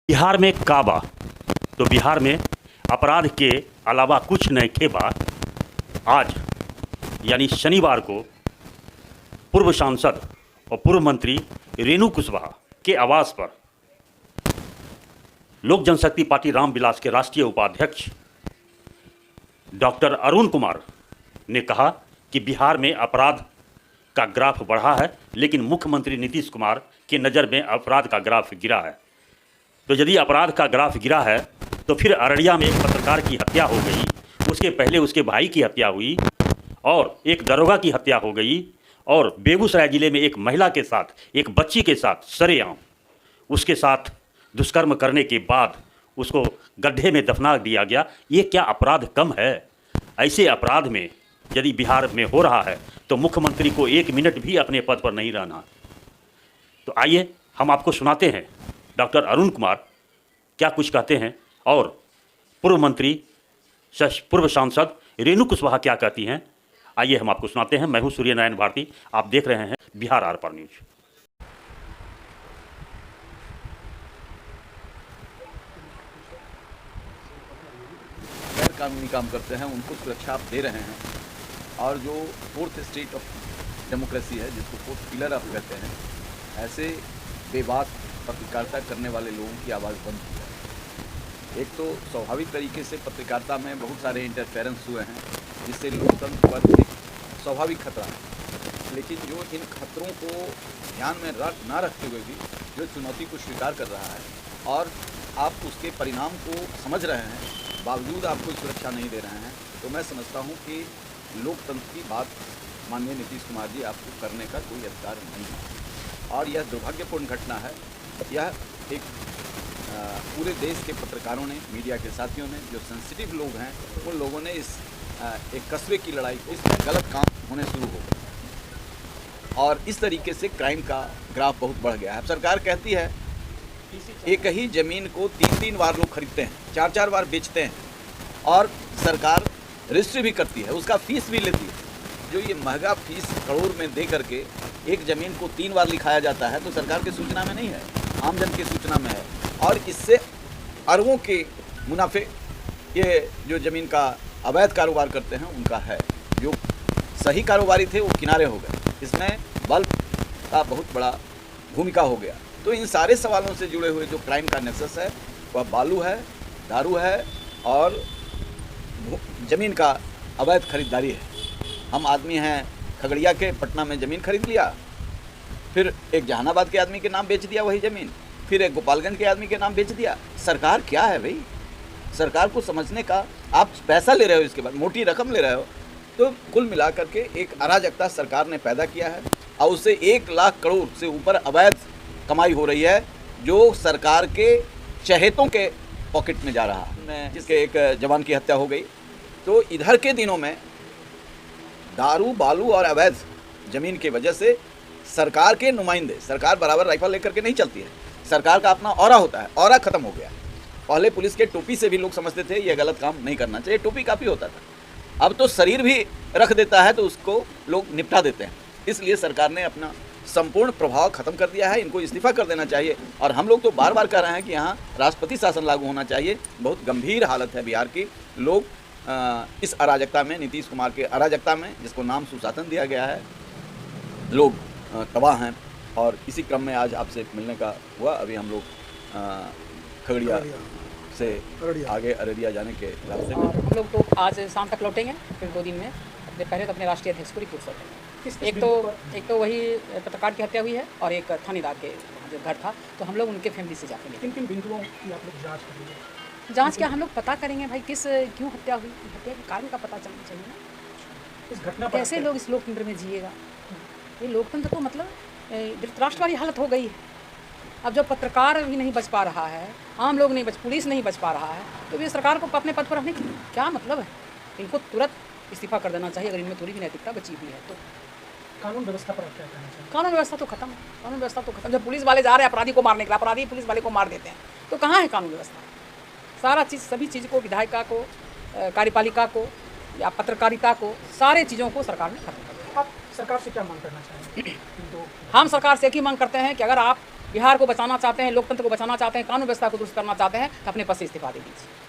बिहार में काबा तो बिहार में अपराध के अलावा कुछ नहीं थे बा। आज यानी शनिवार को पूर्व सांसद और पूर्व मंत्री रेणु कुशवाहा के आवास पर लोक जनशक्ति पार्टी रामविलास के राष्ट्रीय उपाध्यक्ष डॉक्टर अरुण कुमार ने कहा कि बिहार में अपराध का ग्राफ बढ़ा है, लेकिन मुख्यमंत्री नीतीश कुमार की नज़र में अपराध का ग्राफ गिरा है। तो यदि अपराध का ग्राफ गिरा है तो फिर अररिया में एक पत्रकार की हत्या हो गई, उसके पहले उसके भाई की हत्या हुई और एक दरोगा की हत्या हो गई, और बेगूसराय जिले में एक महिला के साथ, एक बच्ची के साथ सरेआम उसके साथ दुष्कर्म करने के बाद उसको गड्ढे में दफना दिया गया। ये क्या अपराध कम है? ऐसे अपराध में यदि बिहार में हो रहा है तो मुख्यमंत्री को एक मिनट भी अपने पद पर नहीं रहना। तो आइए हम आपको सुनाते हैं डॉक्टर अरुण कुमार क्या कुछ कहते हैं और पूर्व मंत्री पूर्व सांसद रेणु कुशवाहा क्या कहती हैं। आइए हम आपको सुनाते हैं। मैं हूं सूर्य नारायण भारती, आप देख रहे हैं बिहार आर पार न्यूज। गैर कानूनी काम करते हैं उनको सुरक्षा आप दे रहे हैं, और जो फोर्थ स्टेट ऑफ डेमोक्रेसी है, जिसको फोर्थ पिलर आप कहते हैं, ऐसे बेबाक पत्रकारिता करने वाले लोगों की आवाज़ बंद की जाए। एक तो स्वाभाविक तरीके से पत्रकारिता में बहुत सारे इंटरफेरेंस हुए हैं, जिससे लोकतंत्र पर एक स्वाभाविक खतरा है। लेकिन जो इन खतरों को ध्यान में ना रखते हुए भी जो चुनौती को स्वीकार कर रहा है और आप उसके परिणाम को समझ रहे हैं, बावजूद आप कोई सुरक्षा नहीं दे रहे हैं, तो मैं समझता हूँ कि लोकतंत्र की बात माननीय नीतीश कुमार जी आपको करने का कोई अधिकार नहीं है। और यह दुर्भाग्यपूर्ण घटना है। यह एक पूरे देश के पत्रकारों ने, मीडिया के साथियों ने, जो सेंसिटिव लोग हैं, उन लोगों ने इस एक कस्बे की लड़ाई को, इसमें गलत काम होने शुरू हो गए और इस तरीके से क्राइम का ग्राफ बहुत बढ़ गया है। सरकार कहती है एक ही ज़मीन को 3-3 बार लोग खरीदते हैं, 4-4 बार बेचते हैं, और सरकार रजिस्ट्री भी करती है, उसका फीस भी लेती है। जो ये महंगा फीस करोड़ में दे करके एक ज़मीन को 3 बार लिखाया जाता है, तो सरकार की सूचना में नहीं है, आमजन की सूचना में है, और इससे अरबों के मुनाफे ये जो ज़मीन का अवैध कारोबार करते हैं उनका है। जो सही कारोबारी थे वो किनारे हो गए, इसमें बल का बहुत बड़ा भूमिका हो गया। तो इन सारे सवालों से जुड़े हुए जो क्राइम का नेक्सस है वह बालू है, दारू है और ज़मीन का अवैध खरीदारी है। हम आदमी हैं खगड़िया के, पटना में ज़मीन खरीद लिया, फिर एक जहानाबाद के आदमी के नाम बेच दिया वही ज़मीन, फिर एक गोपालगंज के आदमी के नाम बेच दिया। सरकार क्या है भाई? सरकार को समझने का, आप पैसा ले रहे हो, इसके बाद मोटी रकम ले रहे हो, तो कुल मिलाकर के एक अराजकता सरकार ने पैदा किया है और उससे 1 लाख करोड़ से ऊपर अवैध कमाई हो रही है, जो सरकार के चहेतों के पॉकेट में जा रहा है। जिसके एक जवान की हत्या हो गई, तो इधर के दिनों में दारू, बालू और अवैध ज़मीन की वजह से सरकार के नुमाइंदे, सरकार बराबर राइफल लेकर के नहीं चलती है, सरकार का अपना ऑरा होता है, ऑरा ख़त्म हो गया। पहले पुलिस के टोपी से भी लोग समझते थे ये गलत काम नहीं करना चाहिए, टोपी काफ़ी होता था। अब तो शरीर भी रख देता है तो उसको लोग निपटा देते हैं। इसलिए सरकार ने अपना संपूर्ण प्रभाव खत्म कर दिया है, इनको इस्तीफा कर देना चाहिए। और हम लोग तो बार बार कह रहे हैं कि यहाँ राष्ट्रपति शासन लागू होना चाहिए। बहुत गंभीर हालत है बिहार की। लोग इस अराजकता में, नीतीश कुमार के अराजकता में, जिसको नाम सुशासन दिया गया है, लोग तबाह हैं। और इसी क्रम में आज आपसे मिलने का हुआ। अभी हम लोग खगड़िया से आगे अररिया जाने के रास्ते में। हम लोग तो आज शाम तक लौटेंगे, फिर 2 दिन में अपने पहले तो अपने राष्ट्रीय अध्यक्ष को रिपोर्ट सौंपेंगे। एक तो वही पत्रकार की हत्या हुई है और एक थानेदार के जो घर था, तो हम लोग उनके फैमिली से जाके मिलेंगे। किन बिंदुओं की आप लोग जाँच करेंगे? जांच क्या, हम लोग पता करेंगे भाई क्यों हत्या हुई, हत्या के कारण का पता चलना चाहिए ना। इस घटना पर कैसे लोग इस लोकतंत्र में जिएगा? ये लोकतंत्र तो मतलब धृतराष्ट्र वाली हालत हो गई है। अब जब पत्रकार भी नहीं बच पा रहा है, आम लोग नहीं पुलिस नहीं बच पा रहा है, तो ये सरकार को अपने पद पर रहने की क्या मतलब है? इनको तुरंत इस्तीफा कर देना चाहिए अगर इनमें थोड़ी भी नैतिकता बची हुई है तो। कानून व्यवस्था पर आप क्या कहना चाहिए? कानून व्यवस्था तो खत्म है, कानून व्यवस्था तो खत्म। जब पुलिस वाले जा रहे हैं अपराधी को मारने के लिए, अपराधी पुलिस वाले को मार देते हैं, तो कहाँ है कानून व्यवस्था? सारा चीज़, सभी चीज़ को, विधायिका को, कार्यपालिका को या पत्रकारिता को, सारे चीज़ों को सरकार ने खत्म कर दिया। आप सरकार से क्या मांग करना चाहेंगे? हम सरकार से एक ही मांग करते हैं कि अगर आप बिहार को बचाना चाहते हैं, लोकतंत्र को बचाना चाहते हैं, कानून व्यवस्था को दुरुस्त करना चाहते हैं, तो अपने पद से इस्तीफा दे दीजिए।